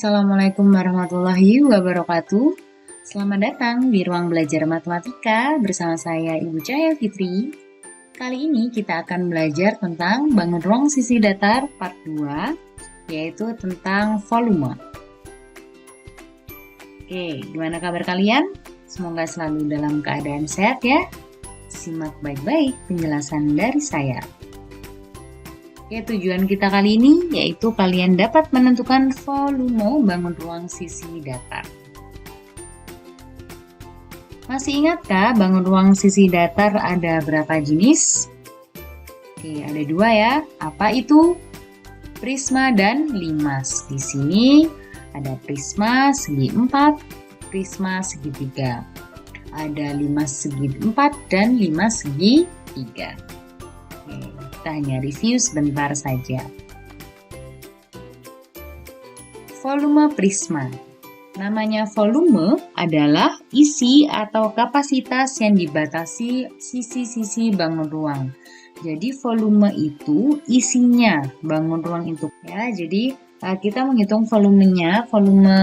Assalamualaikum warahmatullahi wabarakatuh. Selamat datang di ruang belajar matematika bersama saya Ibu Cahaya Fitri. Kali ini kita akan belajar tentang bangun ruang sisi datar part 2, yaitu tentang volume. Oke, gimana kabar kalian? Semoga selalu dalam keadaan sehat ya. Simak baik-baik penjelasan dari saya. Oke, tujuan kita kali ini yaitu kalian dapat menentukan volume bangun ruang sisi datar. Masih ingatkah bangun ruang sisi datar ada berapa jenis? Oke, ada dua ya. Apa itu? Prisma dan limas. Di sini ada prisma segi 4, prisma segi 3. Ada limas segi 4 dan limas segi 3. Oke, kita hanya review sebentar saja. Volume prisma. Namanya volume adalah isi atau kapasitas yang dibatasi sisi-sisi bangun ruang. Jadi volume itu isinya bangun ruang itu ya. Jadi kita menghitung volumenya. Volume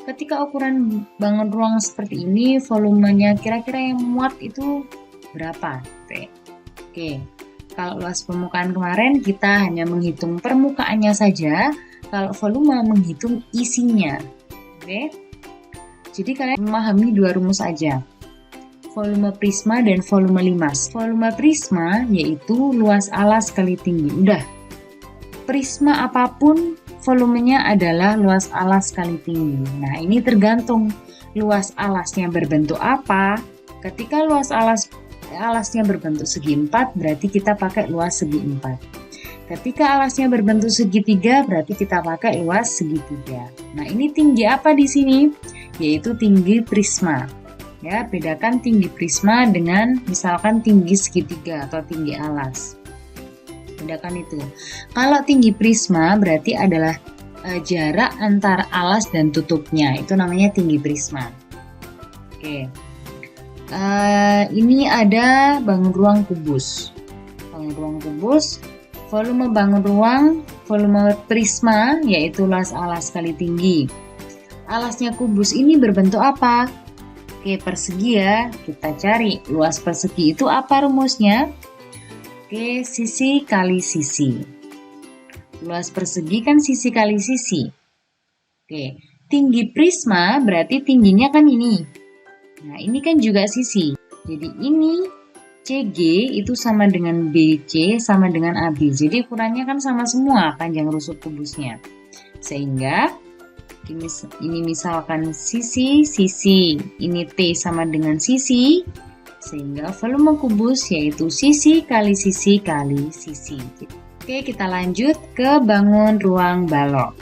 ketika ukuran bangun ruang seperti ini, volumenya kira-kira yang muat itu berapa? Oke. Kalau luas permukaan kemarin kita hanya menghitung permukaannya saja, kalau volume menghitung isinya. Oke. Jadi kalian memahami dua rumus aja. Volume prisma dan volume limas. Volume prisma yaitu luas alas kali tinggi. Udah. Prisma apapun volumenya adalah luas alas kali tinggi. Nah, ini tergantung luas alasnya berbentuk apa. Ketika luas alasnya berbentuk segi 4, berarti kita pakai luas segi 4. Ketika alasnya berbentuk segitiga, berarti kita pakai luas segitiga. Nah, ini tinggi apa di sini? Yaitu tinggi prisma. Ya, bedakan tinggi prisma dengan misalkan tinggi segitiga atau tinggi alas. Bedakan itu. Kalau tinggi prisma berarti adalah jarak antara alas dan tutupnya. Itu namanya tinggi prisma. Oke. Ini ada bangun ruang kubus. Bangun ruang kubus, volume bangun ruang, volume prisma yaitu luas alas kali tinggi. Alasnya kubus ini berbentuk apa? Oke, persegi ya. Kita cari luas persegi itu apa rumusnya? Oke, sisi kali sisi. Luas persegi kan sisi kali sisi. Oke, tinggi prisma berarti tingginya kan ini. Nah, ini kan juga sisi. Jadi ini CG itu sama dengan BC sama dengan AB. Jadi ukurannya kan sama semua panjang rusuk kubusnya. Sehingga ini misalkan sisi, ini T sama dengan sisi. Sehingga volume kubus yaitu sisi kali sisi kali sisi. Oke, kita lanjut ke bangun ruang balok.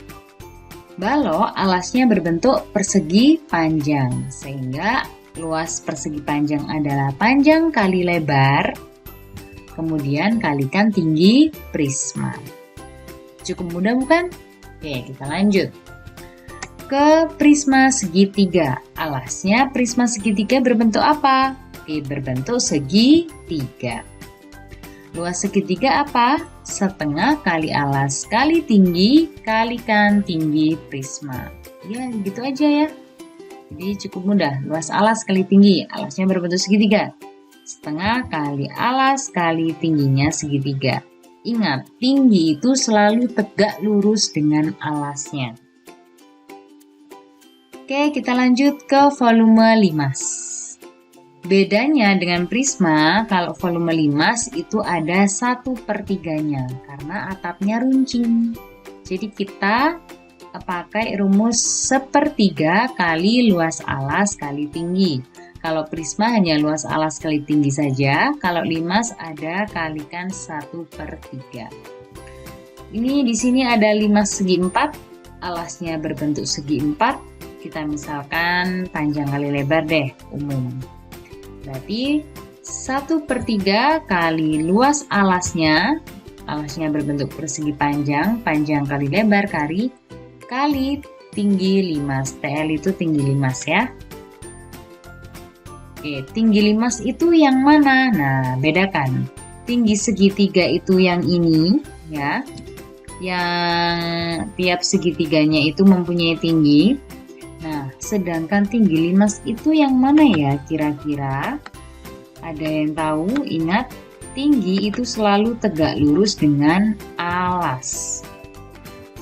Balok alasnya berbentuk persegi panjang. Sehingga luas persegi panjang adalah panjang kali lebar, kemudian kalikan tinggi prisma. Cukup mudah bukan? Oke, kita lanjut ke prisma segitiga. Alasnya prisma segitiga berbentuk apa? Oke, berbentuk segitiga. Luas segitiga apa? Setengah kali alas kali tinggi kalikan tinggi prisma. Ya, gitu aja ya. Jadi cukup mudah, luas alas kali tinggi, alasnya berbentuk segitiga. Setengah kali alas kali tingginya segitiga. Ingat, tinggi itu selalu tegak lurus dengan alasnya. Oke, kita lanjut ke volume limas. Bedanya dengan prisma, kalau volume limas itu ada 1/3-nya, karena atapnya runcing. Jadi kita pakai rumus 1/3 kali luas alas kali tinggi. Kalau prisma hanya luas alas kali tinggi saja, kalau limas ada kalikan 1/3. Ini di sini ada limas segi 4, alasnya berbentuk segi 4. Kita misalkan panjang kali lebar deh, umum. Berarti 1/3 kali luas alasnya berbentuk persegi panjang, panjang kali lebar kali tinggi limas. TL itu tinggi limas ya. Oke, tinggi limas itu yang mana? Nah, bedakan. Tinggi segitiga itu yang ini ya. yang tiap segitiganya itu mempunyai tinggi. Nah, sedangkan tinggi limas itu yang mana ya kira-kira? Ada yang tahu? Ingat, tinggi itu selalu tegak lurus dengan alas.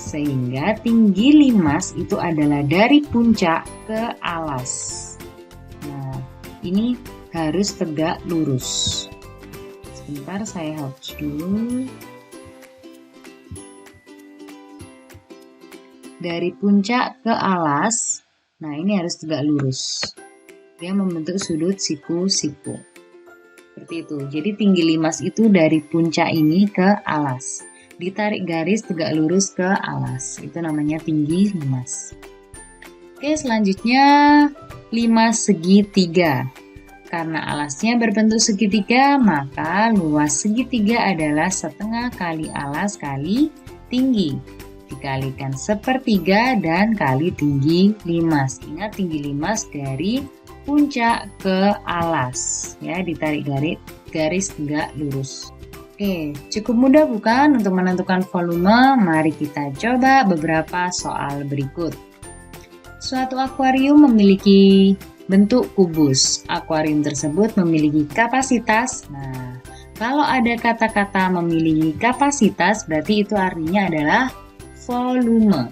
Sehingga tinggi limas itu adalah dari puncak ke alas. Nah, ini harus tegak lurus. Sebentar, saya hapus dulu. Dari puncak ke alas, nah ini harus tegak lurus. Dia membentuk sudut siku-siku. Seperti itu. Jadi tinggi limas itu dari puncak ini ke alas. Ditarik garis tegak lurus ke alas. Itu namanya tinggi limas. Oke, selanjutnya limas segitiga. Karena alasnya berbentuk segitiga, maka luas segitiga adalah setengah kali alas kali tinggi. Dikalikan sepertiga dan kali tinggi limas. Ingat, tinggi limas dari puncak ke alas. Ya, ditarik garis tegak lurus. Oke, cukup mudah bukan untuk menentukan volume? Mari kita coba beberapa soal berikut. Suatu akuarium memiliki bentuk kubus. Akuarium tersebut memiliki kapasitas. Nah, kalau ada kata-kata memiliki kapasitas, berarti itu artinya adalah volume.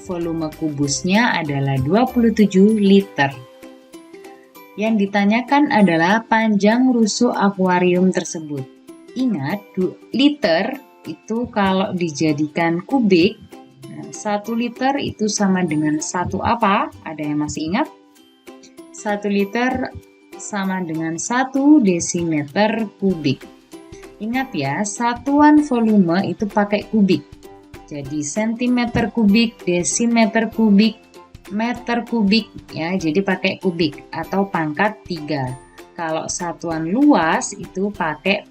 Volume kubusnya adalah 27 liter. Yang ditanyakan adalah panjang rusuk akuarium tersebut. Ingat, liter itu kalau dijadikan kubik, 1 liter itu sama dengan 1 apa? Ada yang masih ingat? 1 liter sama dengan 1 desimeter kubik. Ingat ya, satuan volume itu pakai kubik. Jadi sentimeter kubik, desimeter kubik, meter kubik, ya, jadi pakai kubik atau pangkat 3. Kalau satuan luas itu pakai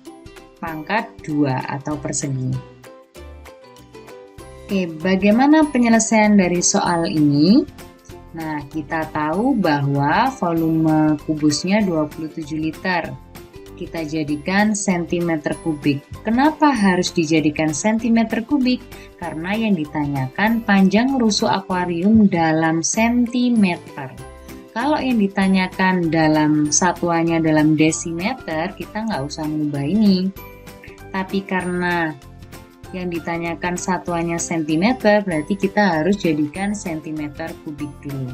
pangkat 2 atau persegi. Oke, bagaimana penyelesaian dari soal ini? Nah, kita tahu bahwa volume kubusnya 27 liter. Kita jadikan sentimeter kubik. Kenapa harus dijadikan sentimeter kubik? Karena yang ditanyakan panjang rusuk akuarium dalam sentimeter. Kalau yang ditanyakan dalam satuannya dalam desimeter, kita nggak usah mengubah ini. Tapi karena yang ditanyakan satuannya sentimeter, berarti kita harus jadikan sentimeter kubik dulu.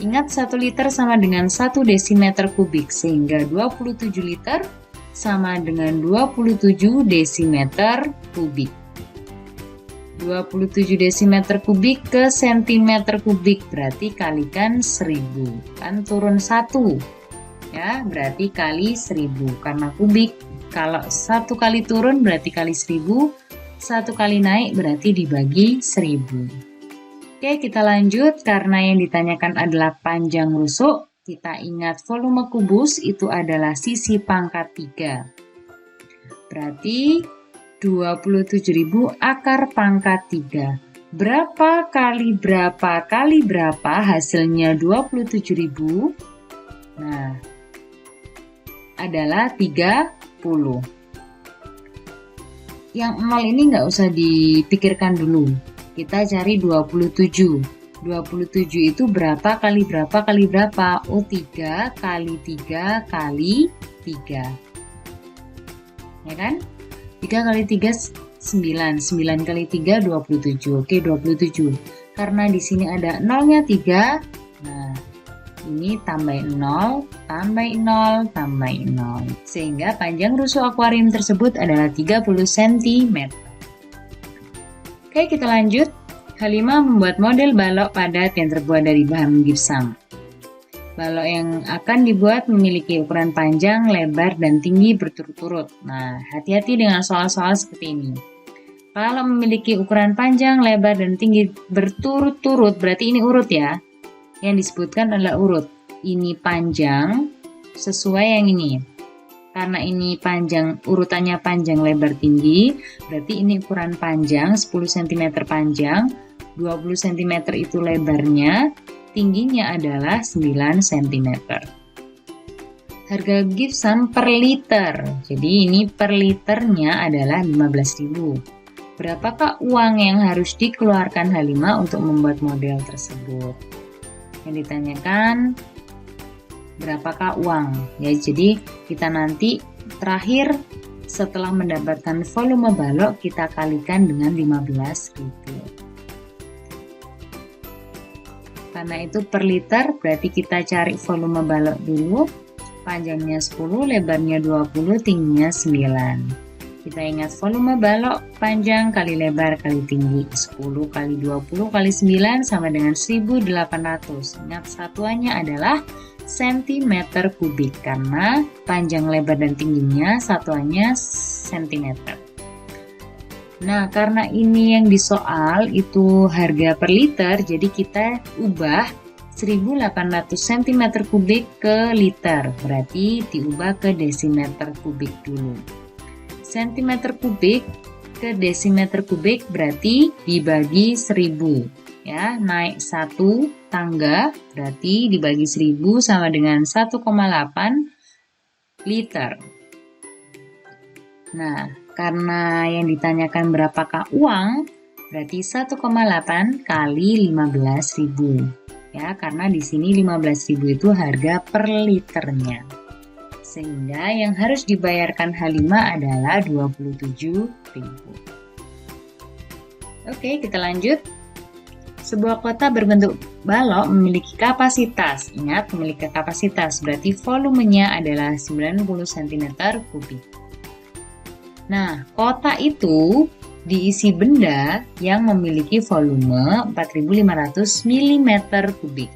Ingat, 1 liter sama dengan 1 desimeter kubik, sehingga 27 liter sama dengan 27 desimeter kubik. 27 desimeter kubik ke sentimeter kubik, berarti kalikan 1000. Kan turun 1. Ya, berarti kali 1000. Karena kubik, kalau 1 kali turun berarti kali 1000. 1 kali naik berarti dibagi 1000. Oke, kita lanjut. Karena yang ditanyakan adalah panjang rusuk, kita ingat volume kubus itu adalah sisi pangkat 3. Berarti 27.000 akar pangkat 3. Berapa kali berapa kali berapa hasilnya 27.000? Nah, adalah 30. Yang 0 ini nggak usah dipikirkan dulu. Kita cari 27. 27 itu berapa kali berapa kali berapa? Oh, 3 kali 3 kali 3. Ya kan? 3 kali 3, 9. 9 kali 3, 27. Oke, 27. Karena di sini ada nolnya 3, nah, ini tambahin 0, tambahin 0, tambahin 0. Sehingga panjang rusuk akuarium tersebut adalah 30 cm. Oke, kita lanjut. Kelima, membuat model balok padat yang terbuat dari bahan gipsam. Balok yang akan dibuat memiliki ukuran panjang, lebar, dan tinggi berturut-turut. Nah, hati-hati dengan soal-soal seperti ini. Kalau memiliki ukuran panjang, lebar, dan tinggi berturut-turut, berarti ini urut ya. Yang disebutkan adalah urut. Ini panjang, sesuai yang ini. Karena ini panjang, urutannya panjang, lebar, tinggi, berarti ini ukuran panjang, 10 cm panjang, 20 cm itu lebarnya, tingginya adalah 9 cm. Harga gipsam per liter, jadi ini per liternya adalah 15.000. berapakah uang yang harus dikeluarkan Halimah untuk membuat model tersebut? Yang ditanyakan, berapakah uang? Ya, jadi kita nanti terakhir setelah mendapatkan volume balok, kita kalikan dengan 15 gitu. Karena itu per liter, berarti kita cari volume balok dulu. Panjangnya 10, lebarnya 20, tingginya 9. Kita ingat volume balok panjang kali lebar kali tinggi. 10 kali 20 kali 9 sama dengan 1800. Ingat satuannya adalah cm kubik karena panjang, lebar, dan tingginya satuannya cm. Nah, karena ini yang disoal itu harga per liter, jadi kita ubah 1800 cm kubik ke liter. Berarti diubah ke desimeter kubik dulu. Cm kubik ke desimeter kubik berarti dibagi 1000 ya, naik 1 tangga berarti dibagi 1000 sama dengan 1,8 liter. Nah, karena yang ditanyakan berapakah uang, berarti 1,8 kali 15.000 ya, karena di sini 15.000 itu harga per liternya. Sehingga yang harus dibayarkan Halimah adalah 27.000. Oke, kita lanjut. Sebuah kota berbentuk balok memiliki kapasitas. Ingat, memiliki kapasitas berarti volumenya adalah 90 cm kubik. Nah, kota itu diisi benda yang memiliki volume 4.500 mm kubik.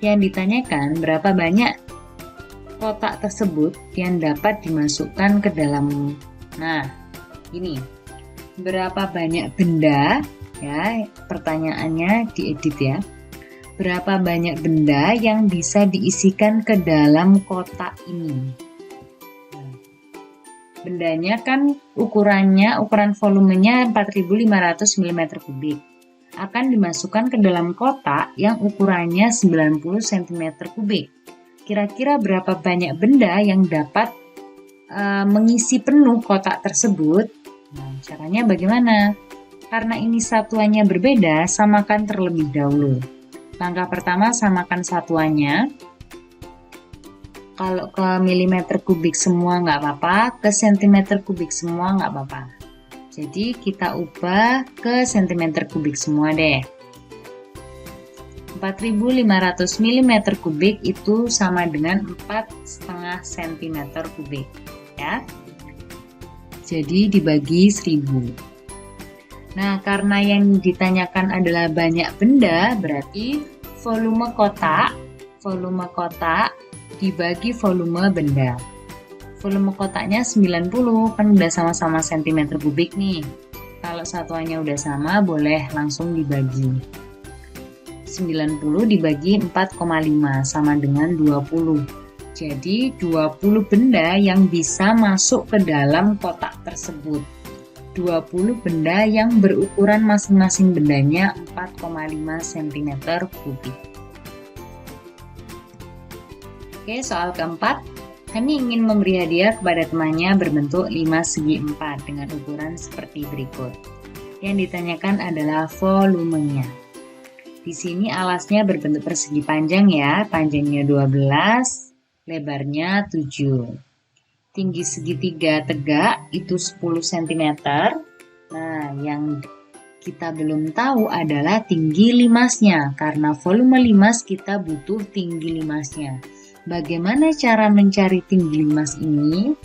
Yang ditanyakan berapa banyak kotak tersebut yang dapat dimasukkan ke dalam. Nah, ini berapa banyak benda ya, pertanyaannya diedit ya. Berapa banyak benda yang bisa diisikan ke dalam kotak ini? Nah, bendanya kan ukuran volumenya 4.500 mm kubik. Akan dimasukkan ke dalam kotak yang ukurannya 90 cm kubik. Kira-kira berapa banyak benda yang dapat mengisi penuh kotak tersebut? Nah, caranya bagaimana? Karena ini satuannya berbeda, samakan terlebih dahulu. Langkah pertama, samakan satuannya. Kalau ke milimeter kubik semua nggak apa-apa, ke sentimeter kubik semua nggak apa-apa. Jadi kita ubah ke sentimeter kubik semua deh. 4.500 mm kubik itu sama dengan 4,5 cm kubik ya. Jadi dibagi 1000. Nah, karena yang ditanyakan adalah banyak benda, berarti volume kotak dibagi volume benda. Volume kotaknya 90, kan udah sama-sama cm kubik nih. Kalau satuannya udah sama, boleh langsung dibagi. 90 dibagi 4,5 sama dengan 20. Jadi 20 benda yang bisa masuk ke dalam kotak tersebut. 20 benda yang berukuran masing-masing bendanya 4,5 cm kubik. Oke, soal keempat. Hani ingin memberi hadiah kepada temannya berbentuk 5 segi 4 dengan ukuran seperti berikut. Yang ditanyakan adalah volumenya. Di sini alasnya berbentuk persegi panjang ya, panjangnya 12, lebarnya 7. Tinggi segitiga tegak itu 10 cm. Nah, yang kita belum tahu adalah tinggi limasnya, karena volume limas kita butuh tinggi limasnya. Bagaimana cara mencari tinggi limas ini?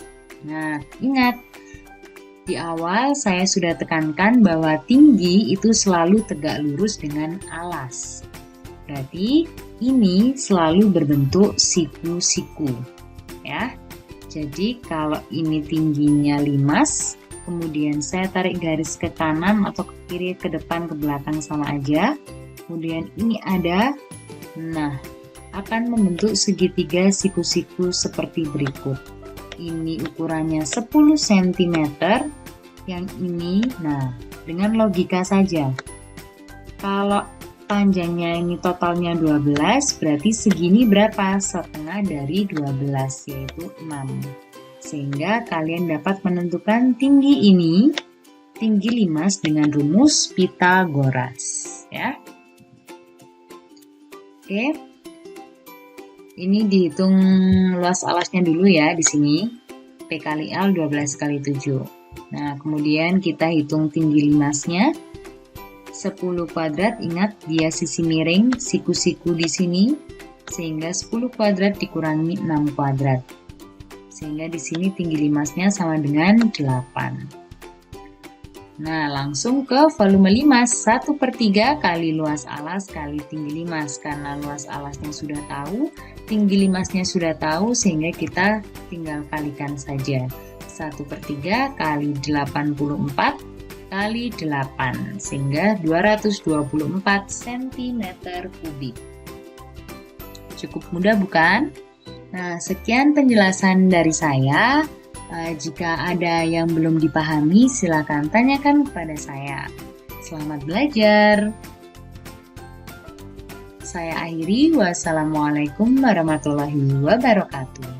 Nah, ingat, di awal saya sudah tekankan bahwa tinggi itu selalu tegak lurus dengan alas. Berarti ini selalu berbentuk siku-siku. Ya. Jadi kalau ini tingginya limas, kemudian saya tarik garis ke kanan atau ke kiri, ke depan, ke belakang sama aja. Kemudian ini ada, nah, akan membentuk segitiga siku-siku seperti berikut. Ini ukurannya 10 cm, yang ini, nah, dengan logika saja. Kalau panjangnya ini totalnya 12, berarti segini berapa? Setengah dari 12, yaitu 6. Sehingga kalian dapat menentukan tinggi ini tinggi limas dengan rumus Pythagoras, ya. Oke. Ini dihitung luas alasnya dulu ya di sini. P kali L 12 kali 7. Nah, kemudian kita hitung tinggi limasnya. 10 kuadrat, ingat dia sisi miring, siku-siku di sini. Sehingga 10 kuadrat dikurangi 6 kuadrat. Sehingga di sini tinggi limasnya sama dengan 8. Nah, langsung ke volume limas. 1/3 kali luas alas kali tinggi limas. Karena luas alasnya sudah tahu, tinggi limasnya sudah tahu, sehingga kita tinggal kalikan saja. 1/3 kali 84 kali 8, sehingga 224 cm kubik. Cukup mudah bukan? Nah, sekian penjelasan dari saya. Jika ada yang belum dipahami, silakan tanyakan kepada saya. Selamat belajar. Saya akhiri. Wassalamualaikum warahmatullahi wabarakatuh.